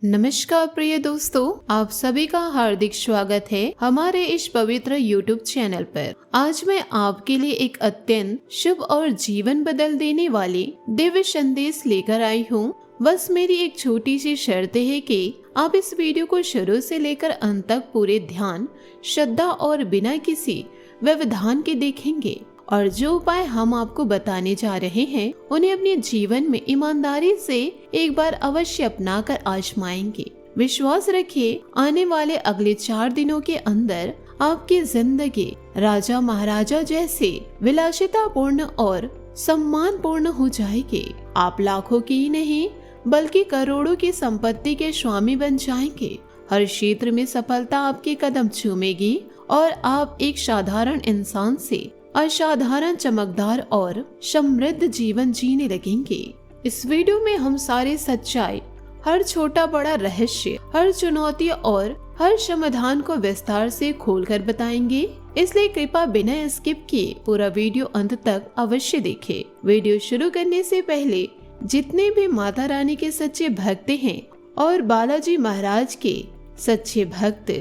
नमस्कार प्रिय दोस्तों, आप सभी का हार्दिक स्वागत है हमारे इस पवित्र YouTube चैनल पर। आज मैं आपके लिए एक अत्यंत शुभ और जीवन बदल देने वाली दिव्य संदेश लेकर आई हूँ। बस मेरी एक छोटी सी शर्त है कि आप इस वीडियो को शुरू से लेकर अंत तक पूरे ध्यान, श्रद्धा और बिना किसी व्यवधान के देखेंगे और जो उपाय हम आपको बताने जा रहे हैं उन्हें अपने जीवन में ईमानदारी से एक बार अवश्य अपना कर आजमाएंगे। विश्वास रखिए, आने वाले अगले 4 दिनों के अंदर आपकी जिंदगी राजा महाराजा जैसे विलासितापूर्ण और सम्मानपूर्ण हो जाएगी। आप लाखों की ही नहीं बल्कि करोड़ों की संपत्ति के स्वामी बन जाएंगे। हर क्षेत्र में सफलता आपके कदम चूमेगी और आप एक साधारण इंसान से असाधारण चमकदार और समृद्ध जीवन जीने लगेंगे। इस वीडियो में हम सारी सच्चाई, हर छोटा बड़ा रहस्य, हर चुनौती और हर समाधान को विस्तार से खोलकर बताएंगे। इसलिए कृपया बिना स्किप किए पूरा वीडियो अंत तक अवश्य देखें। वीडियो शुरू करने से पहले जितने भी माता रानी के सच्चे भक्त हैं और बालाजी महाराज के सच्चे भक्त,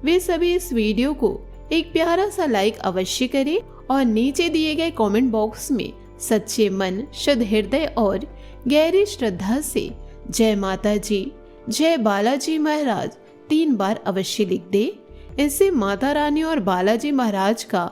वे सभी इस वीडियो को एक प्यारा सा लाइक अवश्य करें और नीचे दिए गए कमेंट बॉक्स में सच्चे मन, शुद्ध हृदय और गहरी श्रद्धा से जय माता जी, जय बालाजी महाराज 3 बार अवश्य लिख दे। इससे माता रानी और बालाजी महाराज का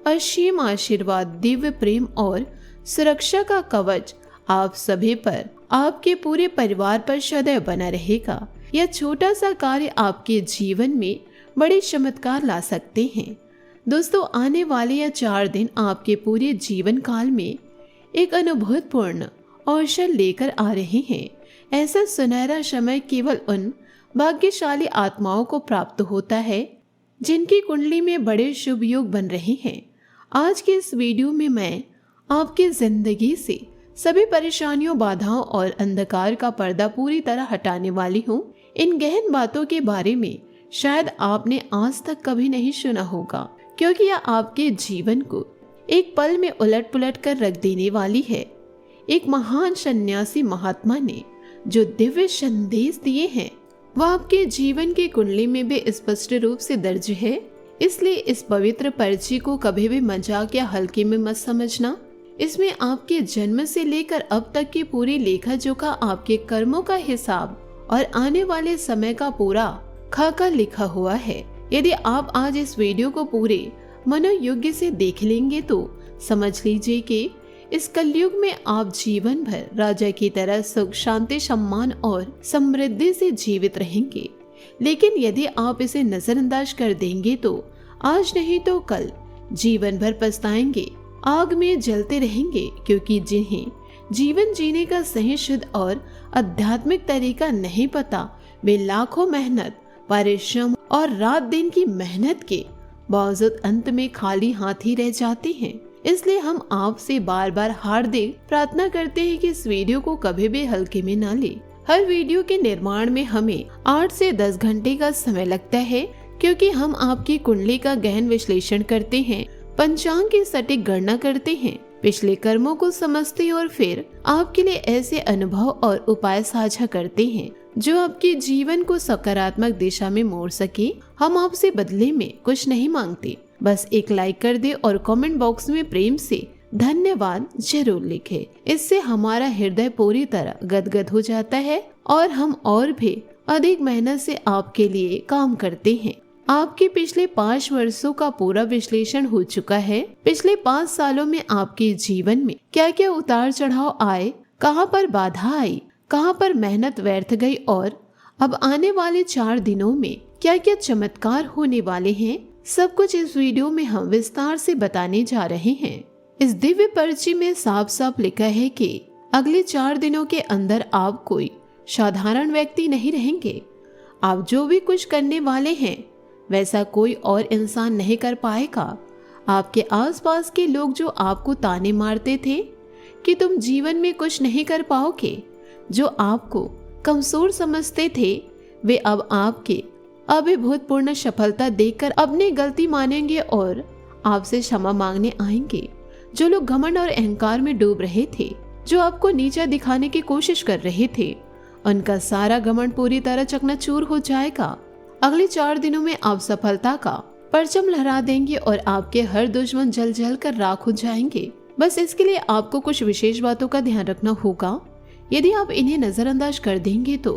असीम आशीर्वाद, दिव्य प्रेम और सुरक्षा का कवच आप सभी पर, आपके पूरे परिवार पर सदैव बना रहेगा। यह छोटा सा कार्य आपके जीवन में बड़े चमत्कार ला सकते हैं। दोस्तों, आने वाले यह 4 दिन आपके पूरे जीवन काल में एक अनुभूतपूर्ण अवसर लेकर आ रहे हैं। ऐसा सुनहरा समय केवल उन भाग्यशाली आत्माओं को प्राप्त होता है जिनकी कुंडली में बड़े शुभ योग बन रहे हैं। आज के इस वीडियो में मैं आपकी जिंदगी से सभी परेशानियों, बाधाओं और अंधकार का पर्दा पूरी तरह हटाने वाली हूँ। इन गहन बातों के बारे में शायद आपने आज तक कभी नहीं सुना होगा, क्योंकि यह आपके जीवन को एक पल में उलट पुलट कर रख देने वाली है। एक महान सन्यासी महात्मा ने जो दिव्य संदेश दिए हैं वह आपके जीवन की कुंडली में भी स्पष्ट रूप से दर्ज है। इसलिए इस पवित्र पर्ची को कभी भी मजाक या हल्के में मत समझना। इसमें आपके जन्म से लेकर अब तक की पूरी लेखा जोखा, आपके कर्मों का हिसाब और आने वाले समय का पूरा खाका लिखा हुआ है। यदि आप आज इस वीडियो को पूरे मनोयोग्य से देख लेंगे तो समझ लीजिए कि इस कलयुग में आप जीवन भर राजा की तरह सुख, शांति, सम्मान और समृद्धि से जीवित रहेंगे। लेकिन यदि आप इसे नजरअंदाज कर देंगे तो आज नहीं तो कल जीवन भर पछताएंगे, आग में जलते रहेंगे। क्योंकि जिन्हें जीवन जीने का सही, शुद्ध और आध्यात्मिक तरीका नहीं पता, वे लाखों मेहनत, परिश्रम और रात दिन की मेहनत के बावजूद अंत में खाली हाथ ही रह जाते हैं। इसलिए हम आपसे बार बार हार्दिक प्रार्थना करते हैं कि इस वीडियो को कभी भी हल्के में ना ले। हर वीडियो के निर्माण में हमें 8 से 10 घंटे का समय लगता है, क्योंकि हम आपकी कुंडली का गहन विश्लेषण करते हैं, पंचांग की सटीक गणना करते हैं, पिछले कर्मों को समझते हैं और फिर आपके लिए ऐसे अनुभव और उपाय साझा करते हैं जो आपके जीवन को सकारात्मक दिशा में मोड़ सके। हम आपसे बदले में कुछ नहीं मांगते, बस एक लाइक कर दे और कमेंट बॉक्स में प्रेम से धन्यवाद जरूर लिखे। इससे हमारा हृदय पूरी तरह गदगद हो जाता है और हम और भी अधिक मेहनत से आपके लिए काम करते हैं। आपके पिछले 5 वर्षों का पूरा विश्लेषण हो चुका है। पिछले 5 सालों में आपके जीवन में क्या क्या उतार चढ़ाव आए, कहाँ पर बाधा आई, कहाँ पर मेहनत व्यर्थ गई और अब आने वाले 4 दिनों में क्या क्या चमत्कार होने वाले हैं, सब कुछ इस वीडियो में हम विस्तार से बताने जा रहे हैं। इस दिव्य पर्ची में साफ साफ लिखा है कि अगले 4 दिनों के अंदर आप कोई साधारण व्यक्ति नहीं रहेंगे। आप जो भी कुछ करने वाले हैं वैसा कोई और इंसान नहीं कर पाएगा। आपके आसपास के लोग जो आपको ताने मारते थे कि तुम जीवन में कुछ नहीं कर पाओगे, जो आपको कमजोर समझते थे, वे अब आपके अभिभूतपूर्ण सफलता देखकर अपनी गलती मानेंगे और आपसे क्षमा मांगने आएंगे। जो लोग घमंड और अहंकार में डूब रहे थे, जो आपको नीचा दिखाने की कोशिश कर रहे थे, उनका सारा घमंड पूरी तरह चकनाचूर हो जाएगा। अगले 4 दिनों में आप सफलता का परचम लहरा देंगे और आपके हर दुश्मन जल जल कर राख हो जाएंगे। बस इसके लिए आपको कुछ विशेष बातों का ध्यान रखना होगा। यदि आप इन्हें नजरअंदाज कर देंगे तो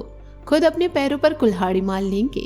खुद अपने पैरों पर कुल्हाड़ी मार लेंगे।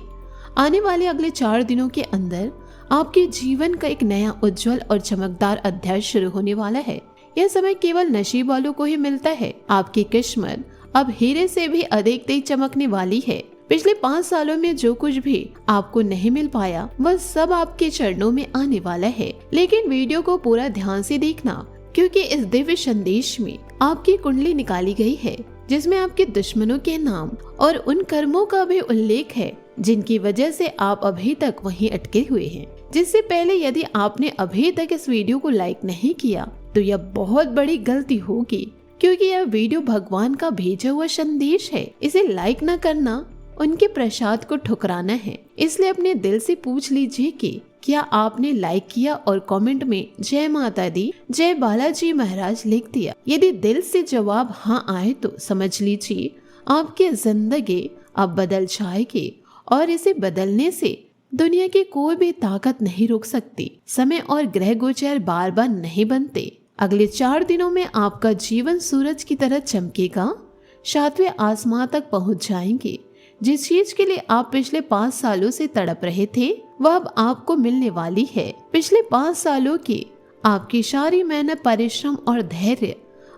आने वाले अगले 4 दिनों के अंदर आपके जीवन का एक नया उज्जवल और चमकदार अध्याय शुरू होने वाला है। यह समय केवल नसीब वालों को ही मिलता है। आपकी किस्मत अब हीरे से भी अधिक तेज चमकने वाली है। पिछले 5 सालों में जो कुछ भी आपको नहीं मिल पाया वह सब आपके चरणों में आने वाला है। लेकिन वीडियो को पूरा ध्यान से देखना, क्योंकि इस दिव्य संदेश में आपकी कुंडली निकाली गई है, जिसमें आपके दुश्मनों के नाम और उन कर्मों का भी उल्लेख है जिनकी वजह से आप अभी तक वहीं अटके हुए हैं। जिससे पहले यदि आपने अभी तक इस वीडियो को लाइक नहीं किया तो यह बहुत बड़ी गलती होगी, क्योंकि यह वीडियो भगवान का भेजा हुआ संदेश है। इसे लाइक न करना उनके प्रसाद को ठुकराना है। इसलिए अपने दिल से पूछ लीजिए कि क्या आपने लाइक किया और कमेंट में जय माता दी, जय बालाजी महाराज लिख दिया। यदि दिल से जवाब हाँ आए तो समझ लीजिए आपकी जिंदगी अब बदल जाएगी और इसे बदलने से दुनिया की कोई भी ताकत नहीं रोक सकती। समय और ग्रह गोचर बार बार नहीं बनते। अगले 4 दिनों में आपका जीवन सूरज की तरह चमकेगा, 7वें आसमान तक पहुंच जाएंगे। जिस चीज के लिए आप पिछले 5 सालों से तड़प रहे थे वह अब आपको मिलने वाली है। पिछले 5 सालों की आपकी सारी मेहनत, परिश्रम और धैर्य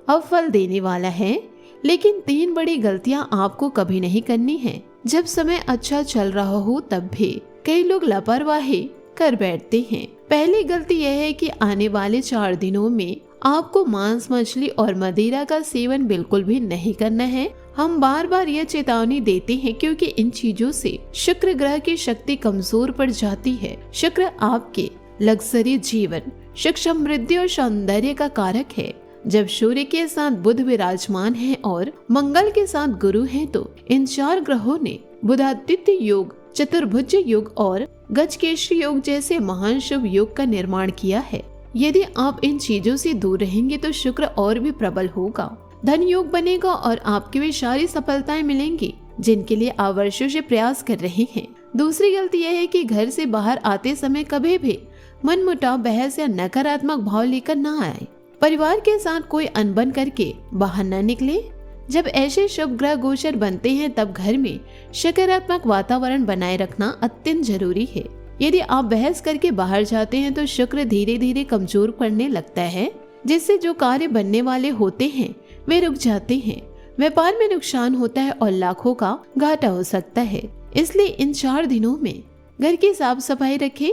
अब फल देने वाला है। लेकिन 3 बड़ी गलतियां आपको कभी नहीं करनी है। जब समय अच्छा चल रहा हो तब भी कई लोग लापरवाही कर बैठते हैं। पहली गलती यह है कि आने वाले 4 दिनों में आपको मांस, मछली और मदिरा का सेवन बिल्कुल भी नहीं करना है। हम बार बार यह चेतावनी देते हैं क्योंकि इन चीजों से शुक्र ग्रह की शक्ति कमजोर पड़ जाती है। शुक्र आपके लग्जरी जीवन, सुख, समृद्धि और सौंदर्य का कारक है। जब सूर्य के साथ बुध विराजमान है और मंगल के साथ गुरु है तो इन 4 ग्रहों ने बुधादित्य योग, चतुर्भुज योग और गजकेसरी योग जैसे महान शुभ योग का निर्माण किया है। यदि आप इन चीजों से दूर रहेंगे तो शुक्र और भी प्रबल होगा, धन योग बनेगा और आपके भी सारी सफलताएं मिलेंगी जिनके लिए आप वर्षों से प्रयास कर रहे हैं। दूसरी गलती यह है कि घर से बाहर आते समय कभी भी मनमुटाव, बहस या नकारात्मक भाव लेकर न आए। परिवार के साथ कोई अनबन करके बाहर न निकले। जब ऐसे शुभ ग्रह गोचर बनते हैं तब घर में सकारात्मक वातावरण बनाए रखना अत्यंत जरूरी है। यदि आप बहस करके बाहर जाते हैं तो शुक्र धीरे धीरे कमजोर पड़ने लगता है, जिससे जो कार्य बनने वाले होते हैं वे रुक जाते हैं। व्यापार में नुकसान होता है और लाखों का घाटा हो सकता है। इसलिए इन 4 दिनों में घर की साफ सफाई रखें,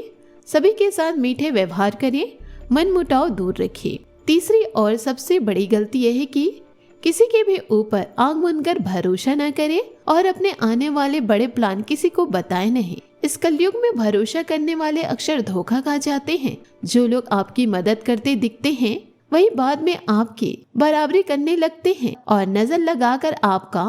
सभी के साथ मीठे व्यवहार करें, मन मुटाव दूर रखें। तीसरी और सबसे बड़ी गलती यह है कि किसी के भी ऊपर आंख बंद कर भरोसा न करें और अपने आने वाले बड़े प्लान किसी को बताएं नहीं। इस कलयुग में भरोसा करने वाले अक्सर धोखा खा जाते हैं। जो लोग आपकी मदद करते दिखते हैं वही बाद में आपकी बराबरी करने लगते हैं और नजर लगाकर आपका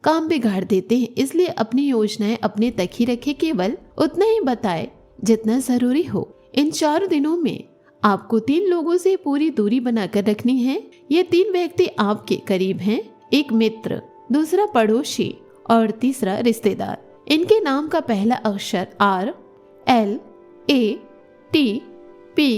काम बिगाड़ देते हैं। इसलिए अपनी योजनाएं अपने तक ही रखें, केवल उतना ही बताएं जितना जरूरी हो। इन 4 दिनों में आपको 3 लोगों से पूरी दूरी बनाकर रखनी है। ये 3 व्यक्ति आपके करीब हैं, एक मित्र, दूसरा पड़ोसी और तीसरा रिश्तेदार। इनके नाम का पहला अक्षर R, L, A, T, P,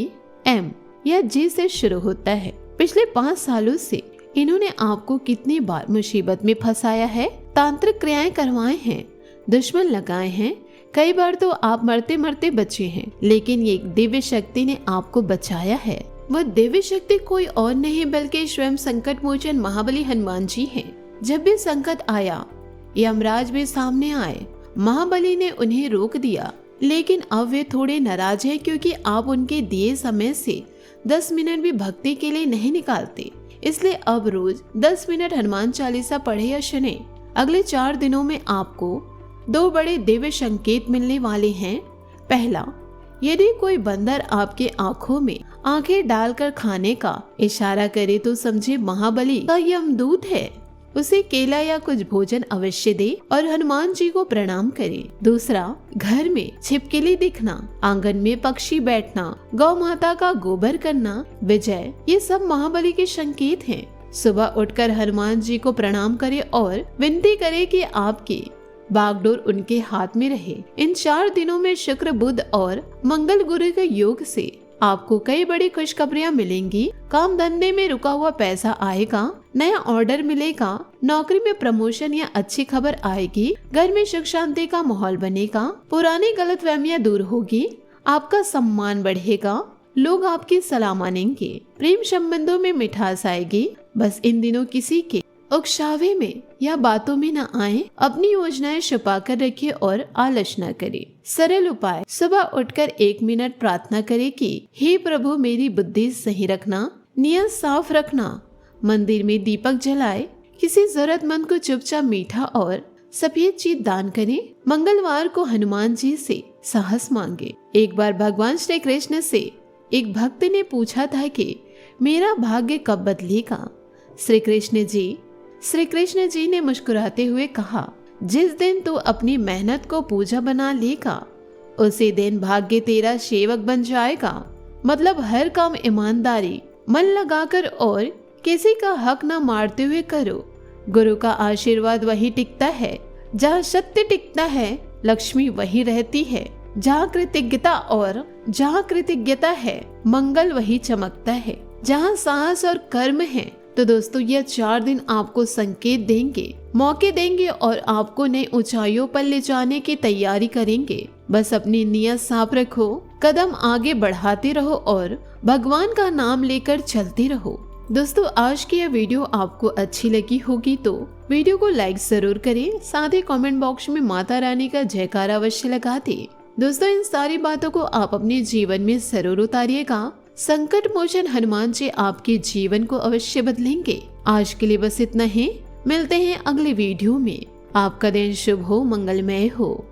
M या G से शुरू होता है। पिछले 5 सालों से इन्होंने आपको कितनी बार मुसीबत में फंसाया है, तांत्रिक क्रियाएं करवाए हैं, दुश्मन लगाए हैं, कई बार तो आप मरते मरते बचे हैं, लेकिन ये दिव्य शक्ति ने आपको बचाया है। वह दिव्य शक्ति कोई और नहीं बल्कि स्वयं संकट मोचन महाबली हनुमान जी हैं। जब भी संकट आया यमराज भी सामने आए, महाबली ने उन्हें रोक दिया, लेकिन अब वे थोड़े नाराज हैं क्योंकि आप उनके दिए समय से 10 मिनट भी भक्ति के लिए नहीं निकालते। इसलिए अब रोज 10 मिनट हनुमान चालीसा पढ़े या सुने। अगले 4 दिनों में आपको 2 बड़े दिव्य संकेत मिलने वाले हैं। पहला, यदि कोई बंदर आपके आंखों में आंखें डालकर खाने का इशारा करे तो समझे महाबली का यमदूत है। उसे केला या कुछ भोजन अवश्य दे और हनुमान जी को प्रणाम करे। दूसरा, घर में छिपकली दिखना, आंगन में पक्षी बैठना, गौ माता का गोबर करना, विजय, ये सब महाबली के संकेत हैं। सुबह उठकर हनुमान जी को प्रणाम करें और विनती करें कि आपकी बागडोर उनके हाथ में रहे। इन 4 दिनों में शुक्र, बुध और मंगल गुरु के योग से आपको कई बड़ी खुशखबरियां मिलेंगी। काम धंधे में रुका हुआ पैसा आएगा, नया ऑर्डर मिलेगा, नौकरी में प्रमोशन या अच्छी खबर आएगी, घर में सुख शांति का माहौल बनेगा, पुरानी गलतफहमियां दूर होगी, आपका सम्मान बढ़ेगा, लोग आपकी सलाह मानेंगे, प्रेम संबंधों में मिठास आएगी। बस इन दिनों किसी के उकसावे में या बातों में न आए, अपनी योजनाएं छुपा कर रखिए और आलस न करे। सरल उपाय, सुबह उठकर 1 मिनट प्रार्थना करें कि हे प्रभु मेरी बुद्धि सही रखना, नियत साफ रखना, मंदिर में दीपक जलाए, किसी जरूरतमंद को चुपचाप मीठा और सफेद चीज दान करें। मंगलवार को हनुमान जी से साहस मांगे। एक बार भगवान श्री कृष्ण से एक भक्त ने पूछा था कि मेरा भाग्य कब बदलेगा। श्री कृष्ण जी ने मुस्कुराते हुए कहा, जिस दिन तू अपनी मेहनत को पूजा बना लेगा उसी दिन भाग्य तेरा सेवक बन जाएगा। मतलब हर काम ईमानदारी, मन लगाकर और किसी का हक न मारते हुए करो। गुरु का आशीर्वाद वही टिकता है, जहाँ सत्य टिकता है लक्ष्मी वही रहती है, जहाँ कृतज्ञता है मंगल वही चमकता है, जहाँ साहस और कर्म है। तो दोस्तों यह 4 दिन आपको संकेत देंगे, मौके देंगे और आपको नई ऊंचाइयों पर ले जाने की तैयारी करेंगे। बस अपनी नियत साफ रखो, कदम आगे बढ़ाते रहो और भगवान का नाम लेकर चलते रहो। दोस्तों आज की यह वीडियो आपको अच्छी लगी होगी तो वीडियो को लाइक जरूर करें, साथ ही कमेंट बॉक्स में माता रानी का जयकारा अवश्य लगा दें। दोस्तों इन सारी बातों को आप अपने जीवन में जरूर उतारिएगा। संकट मोचन हनुमान जी आपके जीवन को अवश्य बदलेंगे। आज के लिए बस इतना ही, मिलते हैं अगले वीडियो में। आपका दिन शुभ हो, मंगलमय हो।